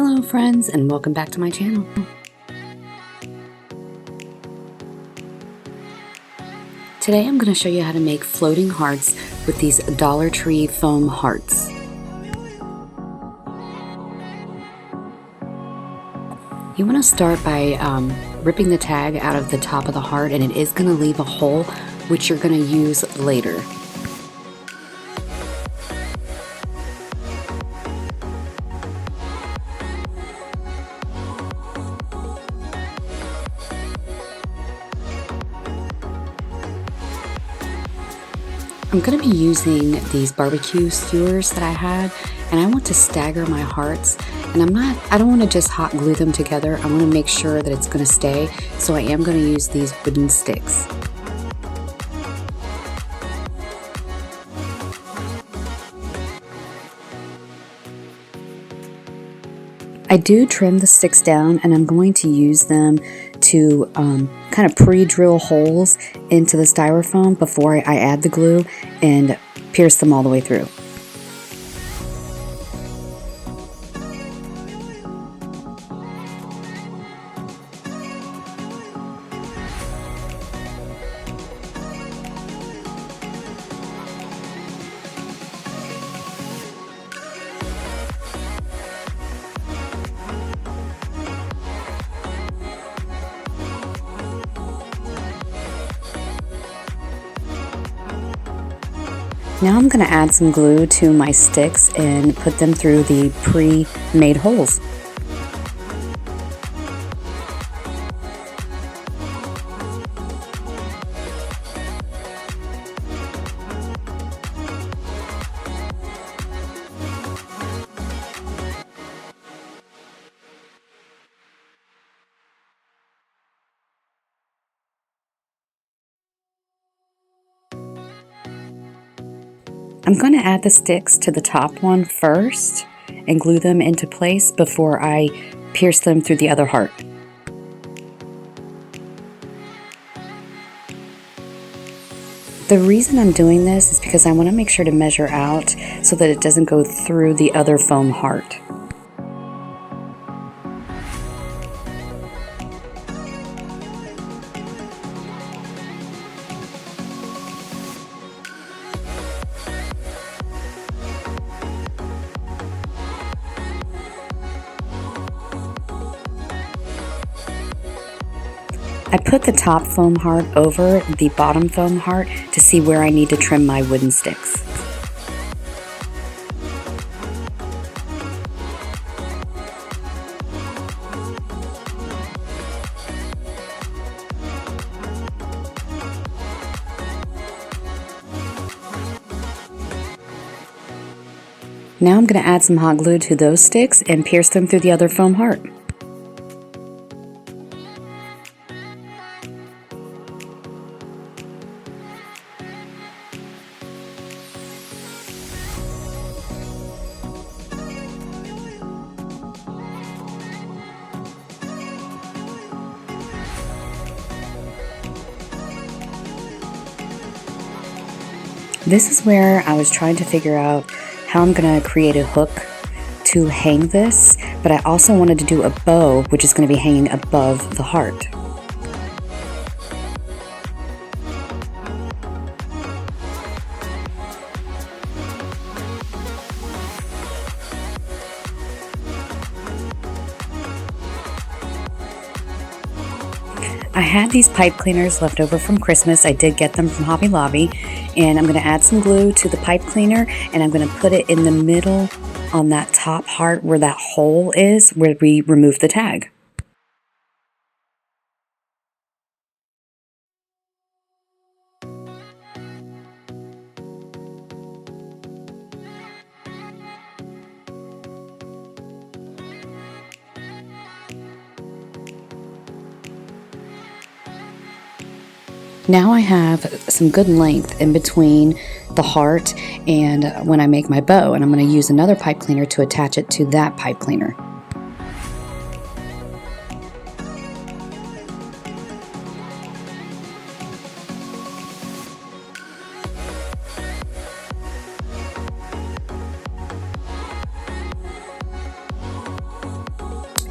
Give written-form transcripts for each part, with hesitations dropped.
Hello friends, and welcome back to my channel. Today I'm going to show you how to make floating hearts with these Dollartree foam hearts. You want to start by ripping the tag out of the top of the heart, and it is going to leave a hole which you're going to use later. I'm going to be using these barbecue skewers that I had, and I want to stagger my hearts, and I don't want to just hot glue them together. I want to make sure that it's going to stay, so I am going to use these wooden sticks. I do trim the sticks down, and I'm going to use them to kind of pre-drill holes into the styrofoam before I add the glue and pierce them all the way through. Now I'm going to add some glue to my sticks and put them through the pre-made holes. I'm going to add the sticks to the top one first and glue them into place before I pierce them through the other heart. The reason I'm doing this is because I want to make sure to measure out so that it doesn't go through the other foam heart. I put the top foam heart over the bottom foam heart to see where I need to trim my wooden sticks. Now I'm going to add some hot glue to those sticks and pierce them through the other foam heart. This is where I was trying to figure out how I'm going to create a hook to hang this, but I also wanted to do a bow, which is going to be hanging above the heart. I had these pipe cleaners left over from Christmas. I did get them from Hobby Lobby, and I'm going to add some glue to the pipe cleaner, and I'm going to put it in the middle on that top heart where that hole is, where we remove the tag. Now I have some good length in between the heart and when I make my bow, and I'm going to use another pipe cleaner to attach it to that pipe cleaner.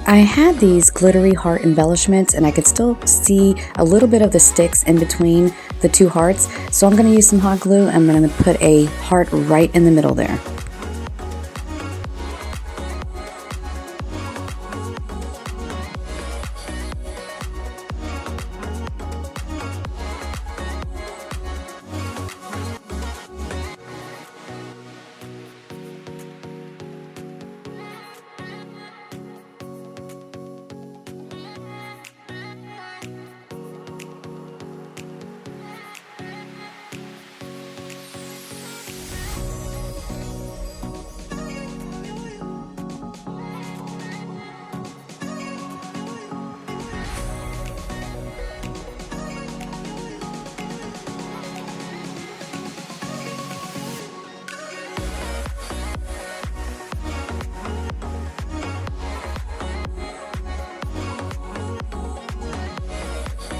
I had these glittery heart embellishments and I could still see a little bit of the sticks in between the two hearts. So I'm going to use some hot glue and I'm going to put a heart right in the middle there.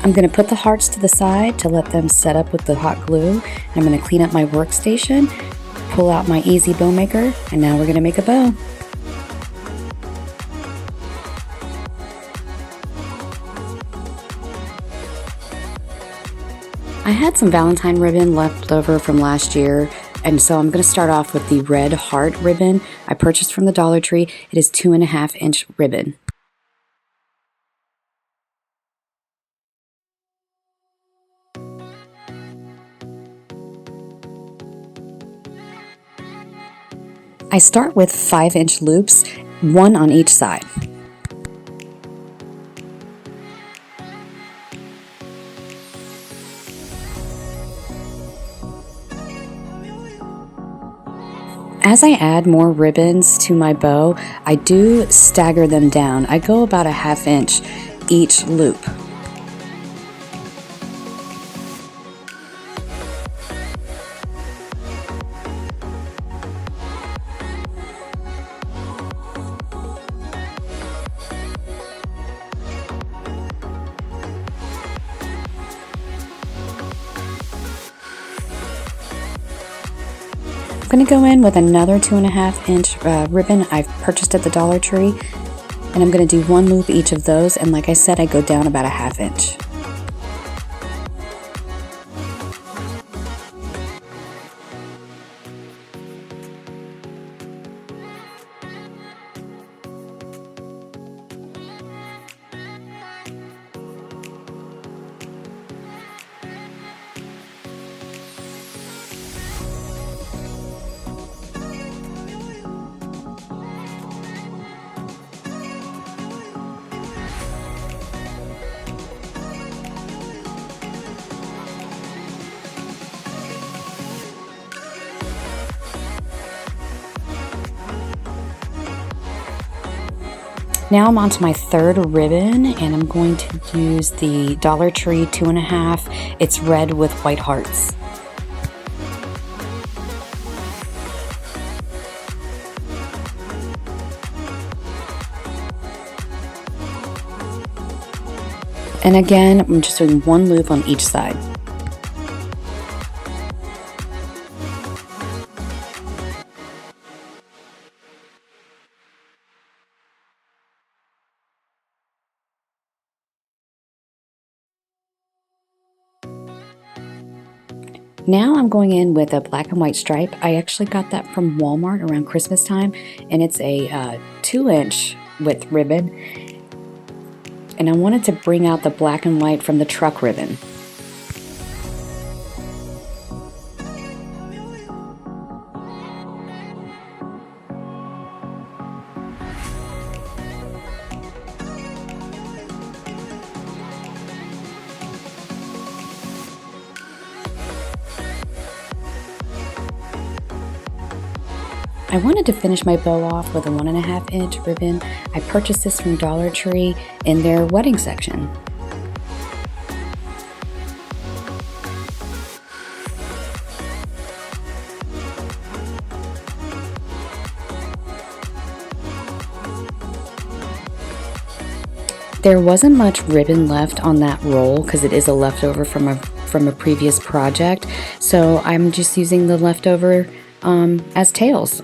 I'm going to put the hearts to the side to let them set up with the hot glue. I'm going to clean up my workstation, pull out my easy bow maker, and now we're going to make a bow. I had some Valentine ribbon left over from last year, and so I'm going to start off with the red heart ribbon I purchased from the Dollar Tree. It is 2.5-inch ribbon. I start with 5-inch loops, one on each side. As I add more ribbons to my bow, I do stagger them down. I go about a 1/2 inch each loop. I'm going to go in with another 2.5-inch ribbon I've purchased at the Dollar Tree, and I'm going to do one loop each of those, and like I said, I go down about a 1/2 inch. Now I'm on to my third ribbon, and I'm going to use the Dollar Tree 2.5. It's red with white hearts. And again, I'm just doing one loop on each side. Now I'm going in with a black and white stripe. I actually got that from Walmart around Christmas time, and it's a 2-inch width ribbon. And I wanted to bring out the black and white from the truck ribbon. I wanted to finish my bow off with a 1.5-inch ribbon. I purchased this from Dollar Tree in their wedding section. There wasn't much ribbon left on that roll because it is a leftover from a previous project, so I'm just using the leftover as tails.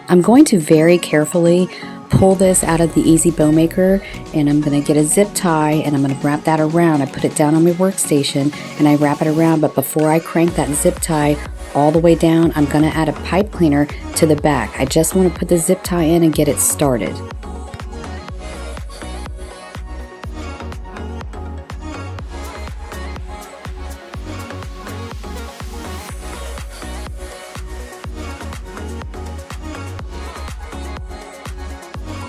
I'm going to very carefully pull this out of the Easy Bow Maker, and I'm going to get a zip tie and I'm going to wrap that around. I put it down on my workstation and I wrap it around, but before I crank that zip tie all the way down, I'm going to add a pipe cleaner to the back. I just want to put the zip tie in and get it started.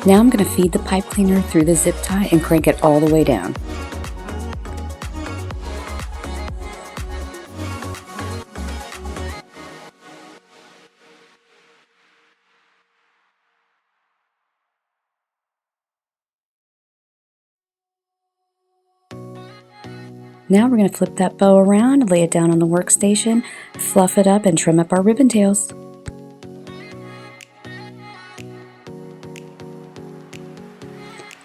Now I'm going to feed the pipe cleaner through the zip tie and crank it all the way down. Now we're going to flip that bow around, lay it down on the workstation, fluff it up, and trim up our ribbon tails.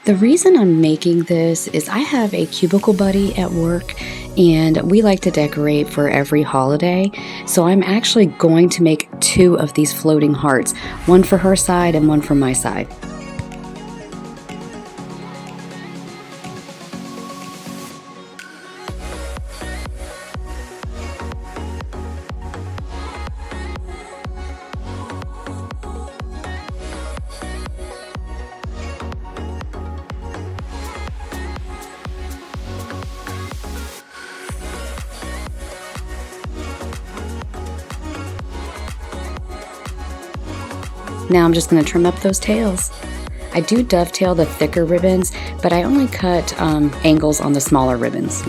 The reason I'm making this is I have a cubicle buddy at work and we like to decorate for every holiday. So I'm actually going to make 2 of these floating hearts, one for her side and one for my side. Now I'm just going to trim up those tails. I do dovetail the thicker ribbons, but I only cut angles on the smaller ribbons.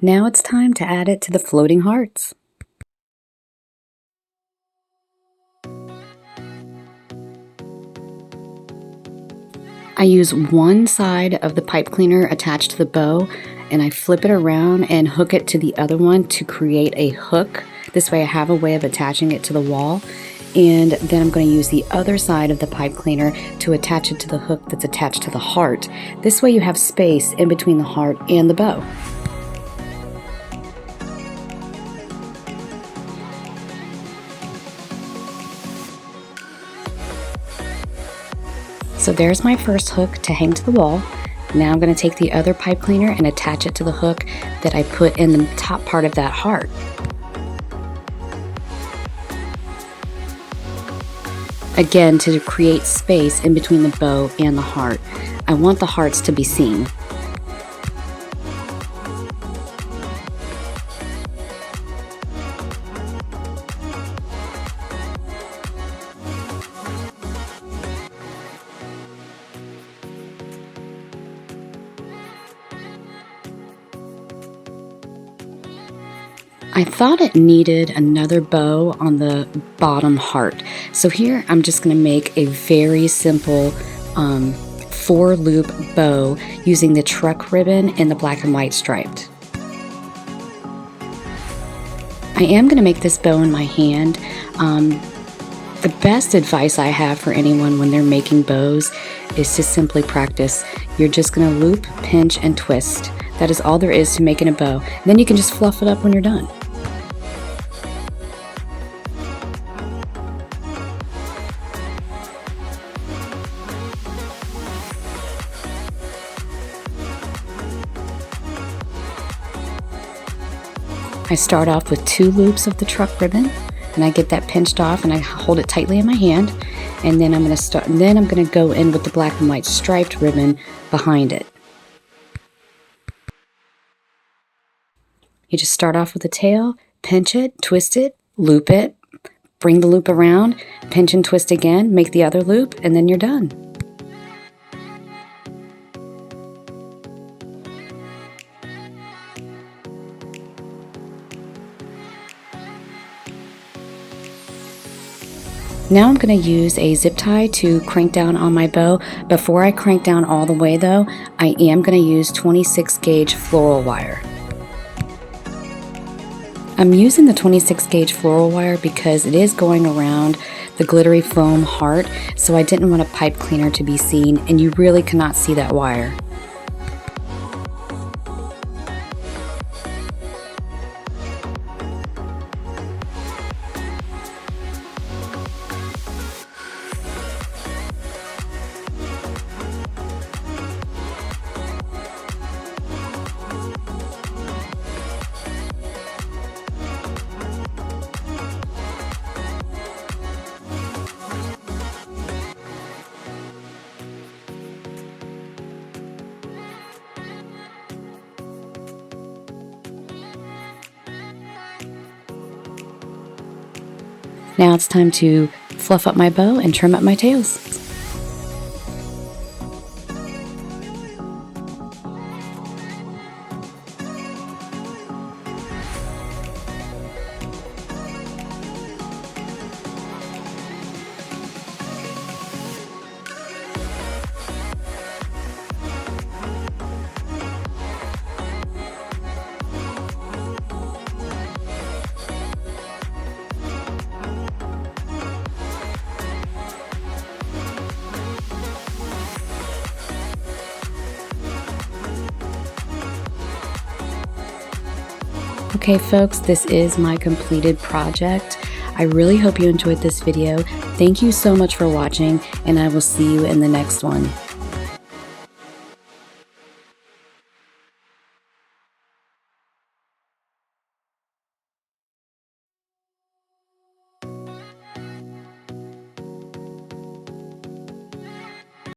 Now it's time to add it to the floating hearts. I use one side of the pipe cleaner attached to the bow and I flip it around and hook it to the other one to create a hook. This way I have a way of attaching it to the wall. And then I'm going to use the other side of the pipe cleaner to attach it to the hook that's attached to the heart. This way you have space in between the heart and the bow. So there's my first hook to hang to the wall. Now I'm going to take the other pipe cleaner and attach it to the hook that I put in the top part of that heart. Again, to create space in between the bow and the heart. I want the hearts to be seen. I thought it needed another bow on the bottom heart. So here I'm just going to make a very simple 4-loop bow using the truck ribbon and the black and white striped. I am going to make this bow in my hand. The best advice I have for anyone when they're making bows is to simply practice. You're just going to loop, pinch, and twist. That is all there is to making a bow. And then you can just fluff it up when you're done. I start off with 2 loops of the truck ribbon, and I get that pinched off and I hold it tightly in my hand, and then I'm going to go in with the black and white striped ribbon behind it. You just start off with the tail, pinch it, twist it, loop it, bring the loop around, pinch and twist again, make the other loop, and then you're done. Now I'm going to use a zip tie to crank down on my bow. Before I crank down all the way though, I am going to use 26 gauge floral wire. I'm using the 26 gauge floral wire because it is going around the glittery foam heart, so I didn't want a pipe cleaner to be seen, and you really cannot see that wire. Now it's time to fluff up my bow and trim up my tails. Okay folks, this is my completed project. I really hope you enjoyed this video. Thank you so much for watching, and I will see you in the next one.